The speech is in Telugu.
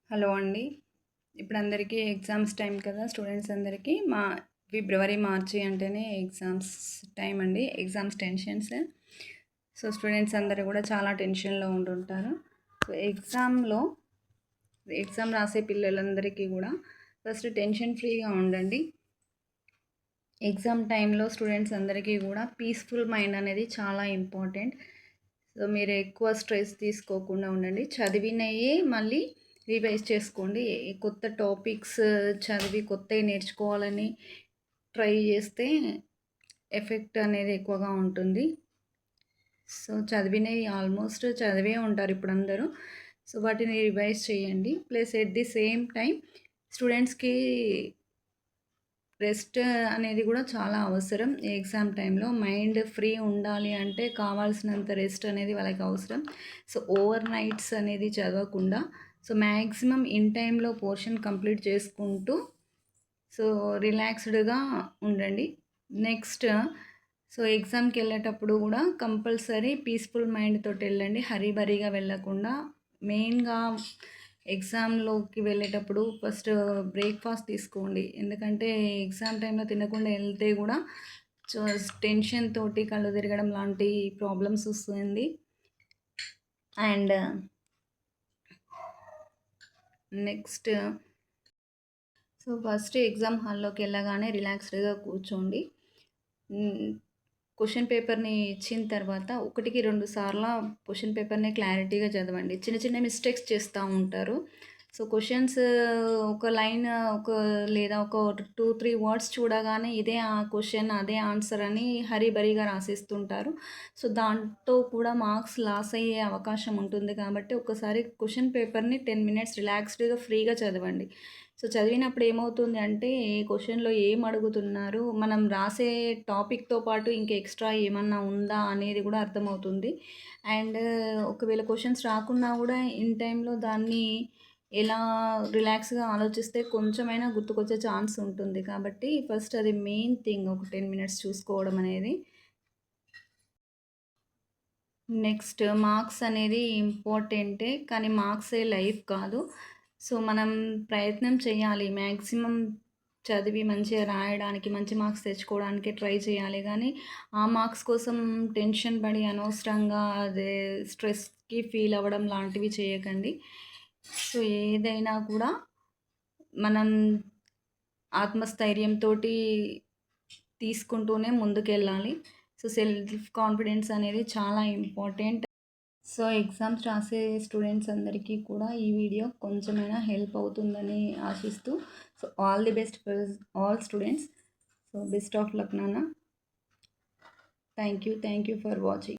హలో అండి. ఇప్పుడు అందరికీ ఎగ్జామ్స్ టైం కదా! స్టూడెంట్స్ అందరికీ ఫిబ్రవరి, మార్చి అంటేనే ఎగ్జామ్స్ టైం అండి. Exams tensions. సో, స్టూడెంట్స్ అందరూ కూడా చాలా టెన్షన్‌లో ఉంటుంటారు. సో, ఎగ్జామ్ రాసే పిల్లలందరికీ కూడా ఫస్ట్ టెన్షన్ ఫ్రీగా ఉండండి. ఎగ్జామ్ టైంలో స్టూడెంట్స్ అందరికీ కూడా పీస్‌ఫుల్ మైండ్ అనేది చాలా ఇంపార్టెంట్. సో, మీరు ఎక్కువ స్ట్రెస్ తీసుకోకుండా ఉండండి. చదివినయే మళ్ళీ రివైజ్ చేసుకోండి. కొత్త టాపిక్స్ చదివి కొత్తవి నేర్చుకోవాలని ట్రై చేస్తే ఎఫెక్ట్ అనేది ఎక్కువగా ఉంటుంది. సో, చదివినవి ఆల్మోస్ట్ చదివే ఉంటారు ఇప్పుడు అందరూ. సో, వాటిని రివైజ్ చేయండి. Plus at the same time స్టూడెంట్స్‌కి రెస్ట్ అనేది కూడా చాలా అవసరం. ఎగ్జామ్ టైంలో మైండ్ ఫ్రీ ఉండాలి అంటే కావాల్సినంత రెస్ట్ అనేది వాళ్ళకి అవసరం. సో, ఓవర్ నైట్స్ అనేది చదవకుండా మ్యాక్సిమం ఇన్ టైంలో పోర్షన్ కంప్లీట్ చేసుకుంటూ రిలాక్స్డ్‌గా ఉండండి. నెక్స్ట్ ఎగ్జామ్‌కి వెళ్ళేటప్పుడు కూడా కంపల్సరీ పీస్‌ఫుల్ మైండ్ తోటి వెళ్ళండి. హరీబరీగా వెళ్ళకుండా మెయిన్‌గా ఎగ్జామ్‌లోకి వెళ్ళేటప్పుడు ఫస్ట్ బ్రేక్‌ఫాస్ట్ తీసుకోండి. ఎందుకంటే ఎగ్జామ్ టైంలో తినకుండా వెళ్తే కూడా టెన్షన్ తోటి కళ్ళు తిరగడం లాంటి ప్రాబ్లమ్స్ వస్తుంది. అండ్ నెక్స్ట్ ఫస్ట్ ఎగ్జామ్ హాల్లోకి వెళ్ళగానే రిలాక్స్డ్‌గా కూర్చోండి. క్వశ్చన్ పేపర్‌ని ఇచ్చిన తర్వాత 1కి 2 సార్లు క్వశ్చన్ పేపర్‌ని క్లారిటీగా చదవండి. చిన్న చిన్న మిస్టేక్స్ చేస్తూ ఉంటారు. క్వశ్చన్స్ ఒక లైన్ లేదా ఒక 2, 3 వర్డ్స్ చూడగానే ఇదే ఆ క్వశ్చన్, అదే ఆన్సర్ అని హరీబరీగా రాసేస్తుంటారు. దాంతో కూడా మార్క్స్ లాస్ అయ్యే అవకాశం ఉంటుంది కాబట్టి ఒకసారి క్వశ్చన్ పేపర్‌ని 10 మినిట్స్ రిలాక్స్డ్‌గా ఫ్రీగా చదవండి. చదివినప్పుడు ఏమవుతుంది అంటే ఏ క్వశ్చన్‌లో ఏం అడుగుతున్నారు, మనం రాసే టాపిక్‌తో పాటు ఇంకా ఎక్స్ట్రా ఏమన్నా ఉందా అనేది కూడా అర్థమవుతుంది. అండ్ ఒకవేళ క్వశ్చన్స్ రాకున్నా కూడా ఇన్ టైంలో దాన్ని ఎలా రిలాక్స్‌గా ఆలోచిస్తే కొంచెమైనా గుర్తుకొచ్చే ఛాన్స్ ఉంటుంది. కాబట్టి ఫస్ట్ అది మెయిన్ థింగ్, ఒక 10 మినిట్స్ చూసుకోవడం అనేది. నెక్స్ట్ మార్క్స్ అనేది ఇంపార్టెంటే, కానీ మార్క్సే లైఫ్ కాదు. మనం ప్రయత్నం చేయాలి. మ్యాక్సిమం చదివి మంచిగా రాయడానికి, మంచి మార్క్స్ తెచ్చుకోవడానికి ట్రై చేయాలి. కానీ ఆ మార్క్స్ కోసం టెన్షన్ పడి అనవసరంగా అదే స్ట్రెస్‌కి ఫీల్ అవ్వడం లాంటివి చేయకండి. ఏదైనా కూడా మనం ఆత్మస్థైర్యంతో తీసుకుంటూనే ముందుకెళ్ళాలి. సెల్ఫ్ కాన్ఫిడెన్స్ అనేది చాలా ఇంపార్టెంట్. ఎగ్జామ్స్ రాసే స్టూడెంట్స్ అందరికీ కూడా ఈ వీడియో కొంచెమైనా హెల్ప్ అవుతుందని ఆశిస్తూ all the best for all students. Best of luck నాన్న. Thank you for watching.